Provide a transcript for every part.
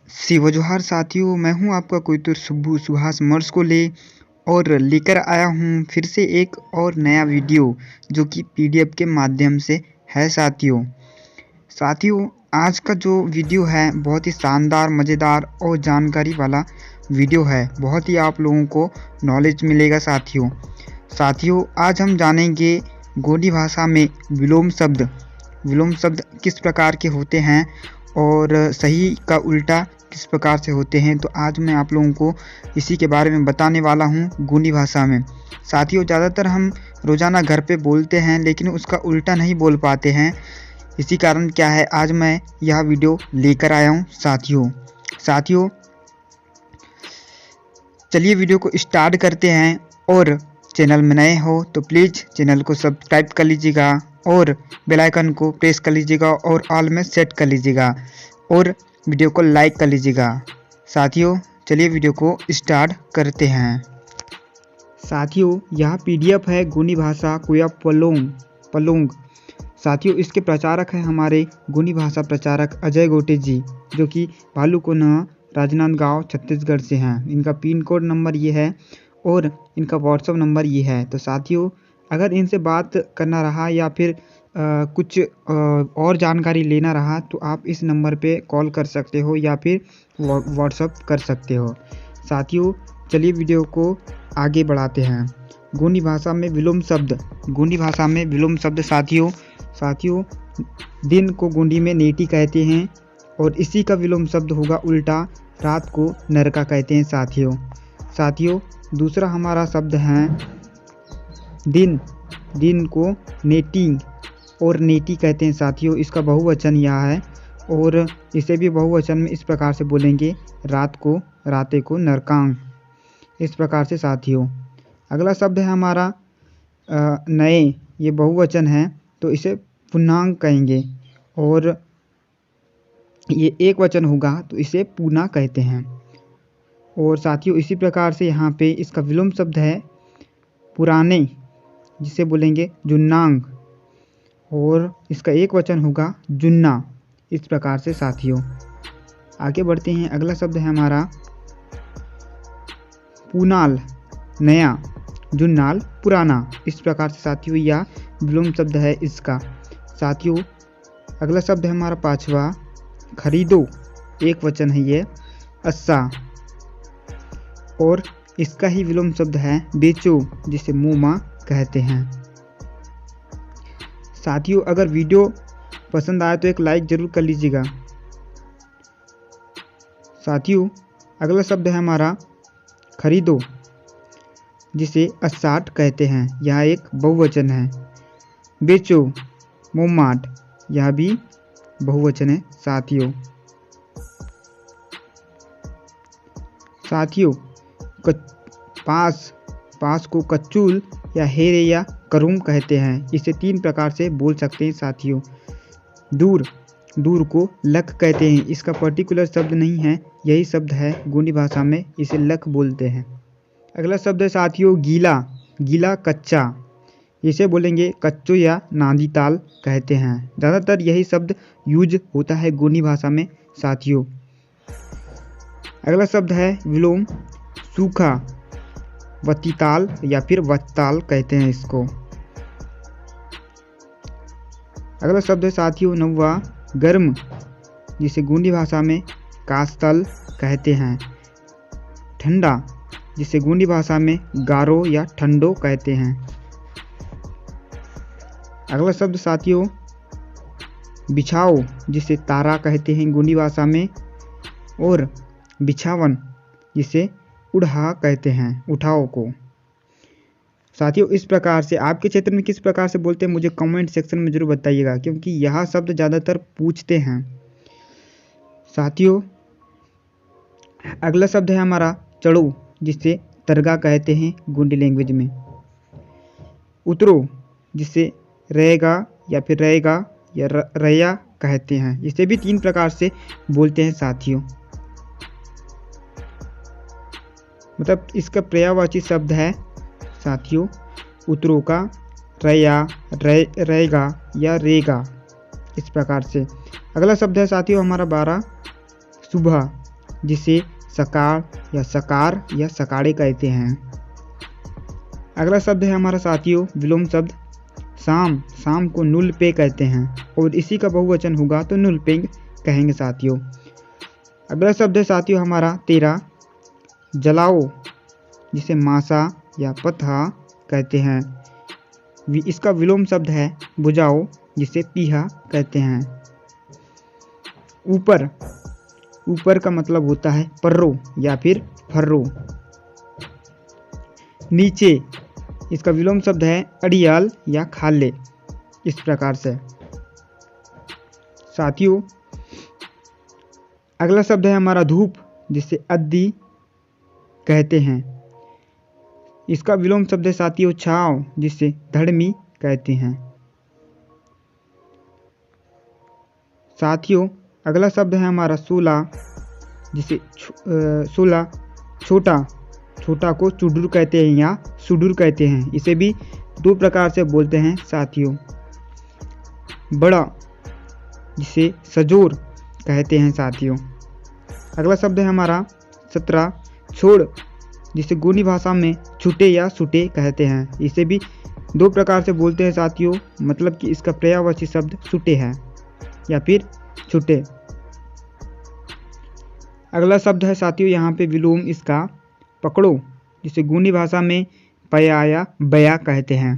शिव जोहार साथियों, मैं हूं आपका कोई सुब्बू सुहास मर्स को और लेकर आया हूं फिर से एक और नया वीडियो जो कि पीडीएफ के माध्यम से है साथियों आज का जो वीडियो है बहुत ही शानदार, मज़ेदार और जानकारी वाला वीडियो है। बहुत ही आप लोगों को नॉलेज मिलेगा साथियों आज हम जानेंगे गोंडी भाषा में विलोम शब्द किस प्रकार के होते हैं और सही का उल्टा किस प्रकार से होते हैं। तो आज मैं आप लोगों को इसी के बारे में बताने वाला हूं गोंडी भाषा में। साथियों ज़्यादातर हम रोज़ाना घर पे बोलते हैं लेकिन उसका उल्टा नहीं बोल पाते हैं। इसी कारण क्या है आज मैं यह वीडियो लेकर आया हूं साथियों चलिए वीडियो को स्टार्ट करते हैं। और चैनल में नए हो तो प्लीज़ चैनल को सब्सक्राइब कर लीजिएगा और बेल आइकन को प्रेस कर लीजिएगा और ऑल में सेट कर लीजिएगा और वीडियो को लाइक कर लीजिएगा। साथियों चलिए वीडियो को स्टार्ट करते हैं। साथियों यह पीडीएफ है गोंडी भाषा कुया पलोंग। साथियों इसके प्रचारक हैं हमारे गोंडी भाषा प्रचारक अजय गोटे जी, जो कि भालूकोना राजनांदगांव छत्तीसगढ़ से हैं। इनका पिन कोड नंबर ये है और इनका व्हाट्सएप नंबर ये है। तो साथियों अगर इनसे बात करना रहा या फिर कुछ और जानकारी लेना रहा तो आप इस नंबर पे कॉल कर सकते हो या फिर व्हाट्सएप कर सकते हो। साथियों चलिए वीडियो को आगे बढ़ाते हैं। गोंडी भाषा में विलोम शब्द साथियों दिन को गोंडी में नेटी कहते हैं और इसी का विलोम शब्द होगा उल्टा, रात को नरका कहते हैं साथियों दूसरा हमारा शब्द है दिन को नेटिंग और नेटी कहते हैं साथियों। इसका बहुवचन यह है और इसे भी बहुवचन में इस प्रकार से बोलेंगे, राते को नरकांग, इस प्रकार से साथियों। अगला शब्द है हमारा नए, ये बहुवचन है तो इसे पुनांग कहेंगे और ये एक वचन होगा तो इसे पूना कहते हैं। और साथियों इसी प्रकार से यहाँ पे इसका विलोम शब्द है पुराने, जिसे बोलेंगे जुन्नांग और इसका एक वचन होगा जुन्ना, इस प्रकार से साथियों। आगे बढ़ते हैं। अगला शब्द है हमारा पूनाल, नया, जुन्नाल पुराना, इस प्रकार से साथियों यह विलोम शब्द है इसका। साथियों अगला शब्द है हमारा पांचवा खरीदो, एक वचन है ये अस्सा और इसका ही विलोम शब्द है बेचो, जिसे मुमा कहते हैं। साथियों अगर वीडियो पसंद आए तो एक लाइक जरूर कर लीजिएगा। साथियों अगला शब्द है हमारा खरीदो, जिसे अस्साट कहते हैं, यह एक बहुवचन है। बेचो मोमाट, यह भी बहुवचन है साथियों पास को कच्चूल या हेरे या करूम कहते हैं। इसे तीन प्रकार से बोल सकते हैं साथियों। दूर को लक कहते हैं, इसका पर्टिकुलर शब्द नहीं है, यही शब्द है गोंडी भाषा में, इसे लक बोलते हैं। अगला शब्द है साथियों गीला कच्चा, इसे बोलेंगे कच्चो या नांदी ताल कहते हैं। ज़्यादातर यही शब्द यूज होता है गोंडी भाषा में साथियों। अगला शब्द है विलोम सूखा, वतीताल या फिर वत्ताल कहते हैं इसको। अगला शब्द है साथियों नौवा गर्म, जिसे गोंडी भाषा में कास्तल कहते हैं। ठंडा, जिसे गोंडी भाषा में गारो या ठंडो कहते हैं। अगला शब्द साथियों बिछाओ, जिसे तारा कहते हैं गोंडी भाषा में, और बिछावन, जिसे उड़ा कहते हैं, उठाओ को। साथियों इस प्रकार से आपके क्षेत्र में किस प्रकार से बोलते हैं मुझे कमेंट सेक्शन में जरूर बताइएगा, क्योंकि यह शब्द ज़्यादातर पूछते हैं साथियों। अगला शब्द है हमारा चढ़ो, जिसे तरगा कहते हैं गोंडी लैंग्वेज में। उतरो, जिसे रहेगा या फिर रहेगा या रैया कहते हैं, इसे भी तीन प्रकार से बोलते हैं साथियों। मतलब इसका पर्यायवाची शब्द है साथियों उतरो का रैया, रहेगा या रेगा, इस प्रकार से। अगला शब्द है साथियों हमारा 12 सुबह, जिसे सकार या सकाड़े कहते हैं। अगला शब्द है हमारा साथियों विलोम शब्द शाम। शाम को नुल पे कहते हैं और इसी का बहुवचन होगा तो नुल पेंग कहेंगे साथियों। अगला शब्द है साथियों हमारा 13 जलाओ, जिसे मासा या पथा कहते हैं। इसका विलोम शब्द है बुझाओ, जिसे पीहा कहते हैं। ऊपर, ऊपर का मतलब होता है पर्रो या फिर फर्रो। नीचे, इसका विलोम शब्द है अड़ियाल या खाले। इस प्रकार से साथियों अगला शब्द है हमारा धूप, जिसे अद्दी कहते हैं। इसका विलोम शब्द है साथियों छाव, जिसे धड़मी कहते हैं। साथियों अगला शब्द है हमारा सूला, जिसे सूला छोटा, छोटा को चुडुर कहते हैं या सुडुर कहते हैं। इसे भी दो प्रकार से बोलते हैं साथियों। बड़ा, जिसे सजोर कहते हैं साथियों। अगला शब्द है हमारा 17 छोड़, जिसे गोंडी भाषा में छुटे या सुटे कहते हैं। इसे भी दो प्रकार से बोलते हैं साथियों, मतलब कि इसका पर्यायवाची शब्द सुटे है या फिर छुटे। अगला शब्द है साथियों यहाँ पे विलोम इसका पकड़ो, जिसे गोंडी भाषा में पया या बया कहते हैं।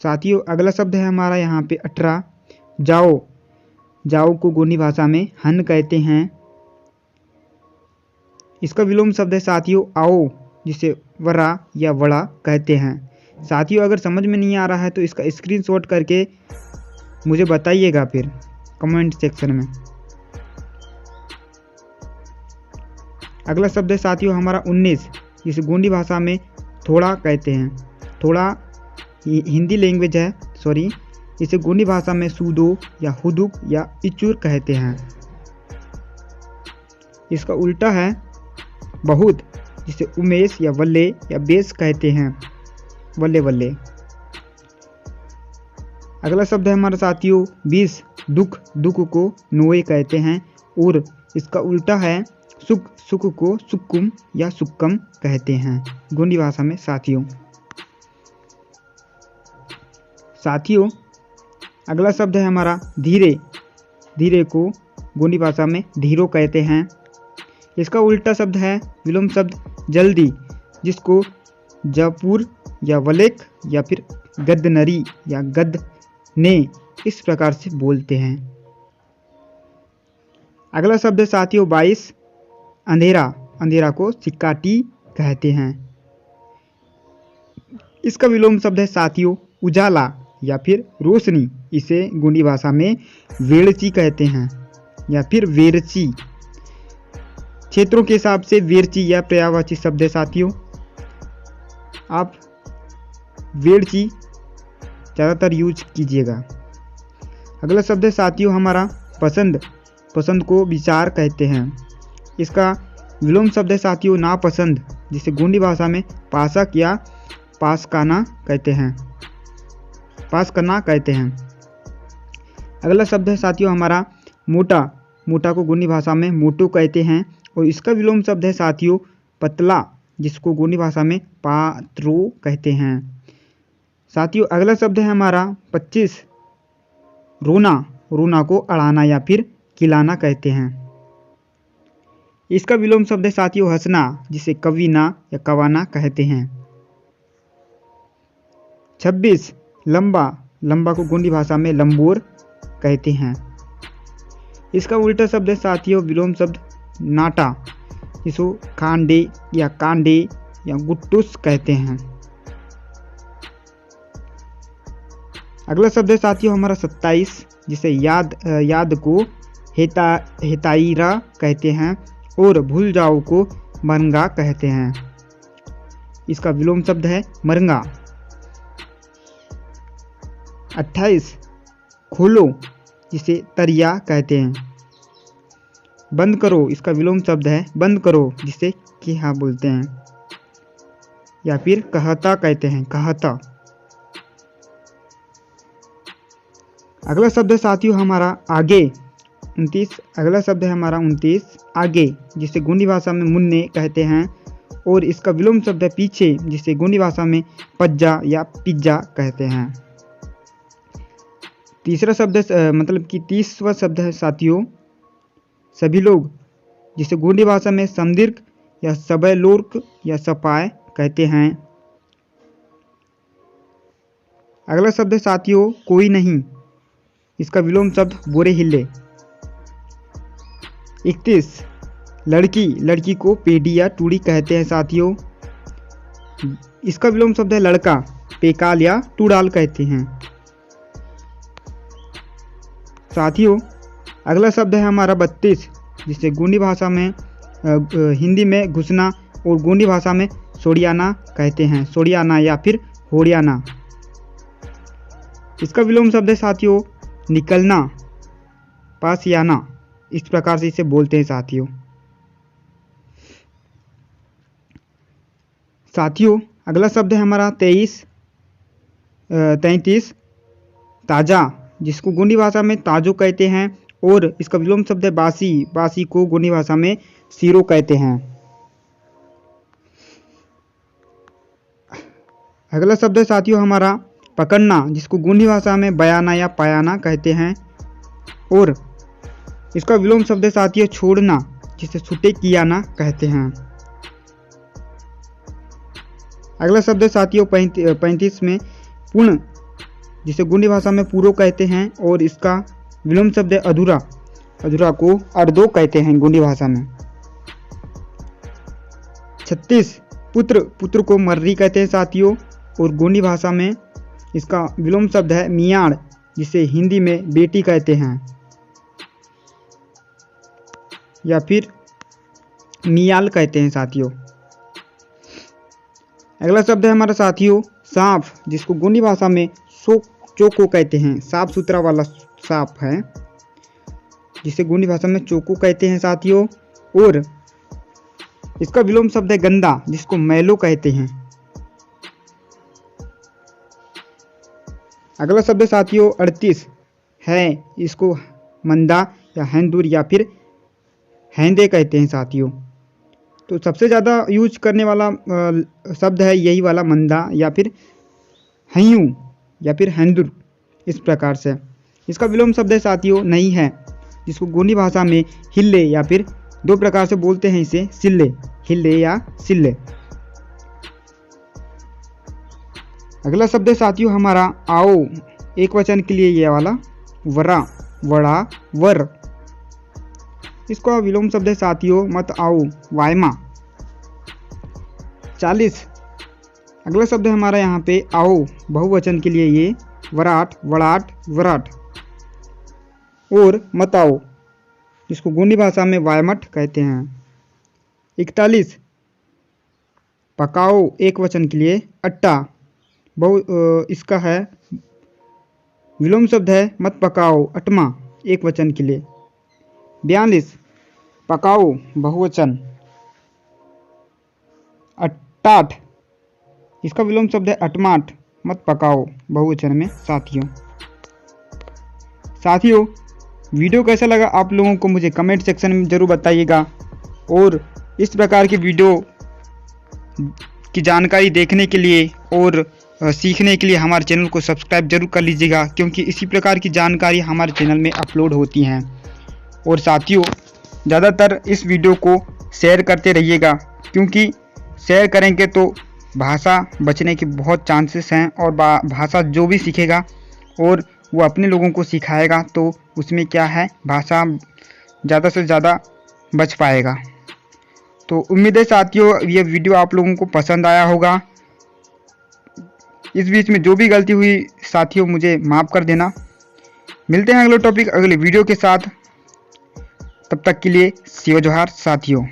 साथियों अगला शब्द है हमारा यहाँ पे 18 जाओ। जाओ को गोंडी भाषा में हन कहते हैं। इसका विलोम शब्द है साथियों आओ, जिसे वरा या वड़ा कहते हैं। साथियों अगर समझ में नहीं आ रहा है तो इसका स्क्रीनशॉट करके मुझे बताइएगा फिर कमेंट सेक्शन में। अगला शब्द है साथियों हमारा 19, जिसे गोंडी भाषा में थोड़ा कहते हैं। थोड़ा हिंदी लैंग्वेज है, सॉरी। इसे गोंडी भाषा में सूदो या हुदुक या इचुर कहते हैं। इसका उल्टा है बहुत, जिसे उमेश या वल्ले या बेस कहते हैं। वल्ले वल्ले। अगला शब्द है हमारा साथियों 20 दुख। दुख को नोए कहते हैं और इसका उल्टा है सुख। सुख को सुक्कुम या सुक्कम कहते हैं गोंडी भाषा में साथियों। साथियों अगला शब्द है हमारा धीरे। धीरे को गोंडी भाषा में धीरो कहते हैं। इसका उल्टा शब्द है विलोम शब्द जल्दी, जिसको जयपुर या वलेक या फिर गद्दनरी या गद्दने इस प्रकार से बोलते हैं। अगला शब्द है साथियों 22 अंधेरा। अंधेरा को सिक्काटी कहते हैं। इसका विलोम शब्द है साथियों उजाला या फिर रोशनी। इसे गोंडी भाषा में वेड़ची कहते हैं या फिर वेरची। क्षेत्रों के हिसाब से वेरची या पर्यायवाची शब्द है साथियों। आप वेरची ज़्यादातर यूज कीजिएगा। अगला शब्द है साथियों हमारा पसंद। पसंद को विचार कहते हैं। इसका विलोम शब्द है साथियों नापसंद, जिसे गोंडी भाषा में पासक या पासकाना कहते हैं। पास करना कहते हैं। अगला शब्द है साथियों हमारा मोटा। मोटा को गोंडी भाषा में मोटो कहते हैं और इसका विलोम शब्द है साथियों पतला, जिसको गोंडी भाषा में पात्रो कहते हैं। साथियों अगला शब्द है हमारा 25 रोना। रोना को अड़ाना या फिर खिलाना कहते हैं। इसका विलोम शब्द है साथियों हंसना, जिसे कवीना या कवाना कहते हैं। 26 लंबा। लंबा को गोंडी भाषा में लंबोर कहते हैं। इसका उल्टा शब्द है साथियों विलोम शब्द नाटा, जिसको कांडे या गुट्टुस कहते हैं। अगला शब्द है साथियों हमारा 27, जिसे याद को हेताईरा कहते हैं और भूल जाओ को मरंगा कहते हैं। इसका विलोम शब्द है मरंगा। 28 खोलो, जिसे तरिया कहते हैं। बंद करो। इसका विलोम शब्द है बंद करो, जिसे किहा बोलते हैं या फिर कहता कहते हैं। कहता। अगला शब्द है साथियों हमारा आगे। 29। अगला शब्द है हमारा 29 आगे, जिसे गोंडी भाषा में मुन्ने कहते हैं और इसका विलोम शब्द है पीछे, जिसे गोंडी भाषा में पज्जा या पिज्जा कहते हैं। तीसरा शब्द मतलब कि 30वां शब्द है साथियों सभी लोग, जिसे गोंडी भाषा में समदीर्घ या सबय लोर्क या सपाय कहते हैं। अगला शब्द है साथियों कोई नहीं, इसका विलोम शब्द बोरे हिले। 31 लड़की, लड़की को पेडी या टूड़ी कहते हैं साथियों, इसका विलोम शब्द है लड़का, पेकाल या टूडाल कहते हैं। साथियों अगला शब्द है हमारा 32, जिसे गोंडी भाषा में हिंदी में घुसना और गोंडी भाषा में सोड़ियाना कहते हैं, सोड़ियाना या फिर होड़ियाना। इसका विलोम शब्द है साथियों निकलना, पासियाना, इस प्रकार से इसे बोलते हैं साथियों। साथियों अगला शब्द है हमारा 33 ताजा, जिसको गोंडी भाषा में ताजो कहते हैं और इसका विलोम शब्द है बासी, बासी को गोंडी भाषा में सीरो कहते हैं। अगला शब्द है साथियों हमारा पकड़ना, जिसको गोंडी भाषा में बयाना या पायाना कहते हैं और इसका विलोम शब्द है साथियों छोड़ना, जिसे छुटे कियाना कहते हैं। अगला शब्द है साथियों 35 में पूर्ण, जिसे गोंडी भाषा में पूरो कहते हैं और इसका विलोम शब्द है अधूरा, अधूरा को अर्धो कहते हैं गोंडी भाषा में। 36 पुत्र, पुत्र को मर्री कहते हैं साथियों और गोंडी भाषा में इसका विलोम शब्द है मियाड़, जिसे हिंदी में बेटी कहते हैं या फिर मियाल कहते हैं साथियों। अगला शब्द है हमारा साथियों साफ, जिसको गोंडी भाषा में चोको कहते हैं, साफ सुथरा वाला साफ है, जिसे गोंडी भाषा में चोको कहते हैं साथियों और इसका विलोम शब्द है गंदा, जिसको मैलो कहते हैं। अगला शब्द साथियों 38 है, इसको मंदा या हैंदूर या फिर हैंदे कहते हैं साथियों। तो सबसे ज़्यादा यूज करने वाला शब्द है यही वाला मंदा या फिर हयूं या फिर हैंदुर, इस प्रकार से। इसका विलोम शब्द है साथियों नहीं है, जिसको गोंडी भाषा में हिल्ले या फिर दो प्रकार से बोलते हैं इसे सिल्ले, हिल्ले या सिल्ले। अगला शब्द है साथियों हमारा आओ, एक वचन के लिए ये वाला वरा, वड़ा, वर, इसका विलोम शब्द है साथियों मत आओ, वायमा। 40 अगला शब्द है हमारा यहाँ पे आओ, बहुवचन के लिए ये वराट, वड़ाट, वराट और मत आओ, जिसको गोंडी भाषा में वायमठ कहते हैं। 41 पकाओ, एक वचन के लिए अट्टा, इसका है विलोम शब्द है मत पकाओ, अटमा, एक वचन के लिए। 42 पकाओ, बहुवचन, अट्टाठ, इसका विलोम शब्द है अटमाट, मत पकाओ, बहुवचन में साथियों वीडियो कैसा लगा आप लोगों को मुझे कमेंट सेक्शन में ज़रूर बताइएगा और इस प्रकार की वीडियो की जानकारी देखने के लिए और सीखने के लिए हमारे चैनल को सब्सक्राइब जरूर कर लीजिएगा, क्योंकि इसी प्रकार की जानकारी हमारे चैनल में अपलोड होती हैं। और साथियों ज़्यादातर इस वीडियो को शेयर करते रहिएगा, क्योंकि शेयर करेंगे तो भाषा बचने के बहुत चांसेस हैं और भाषा जो भी सीखेगा और वो अपने लोगों को सिखाएगा तो उसमें क्या है भाषा ज़्यादा से ज़्यादा बच पाएगा। तो उम्मीद है साथियों ये वीडियो आप लोगों को पसंद आया होगा। इस बीच में जो भी गलती हुई साथियों मुझे माफ़ कर देना। मिलते हैं अगले टॉपिक अगले वीडियो के साथ, तब तक के लिए शिव जोहार साथियों।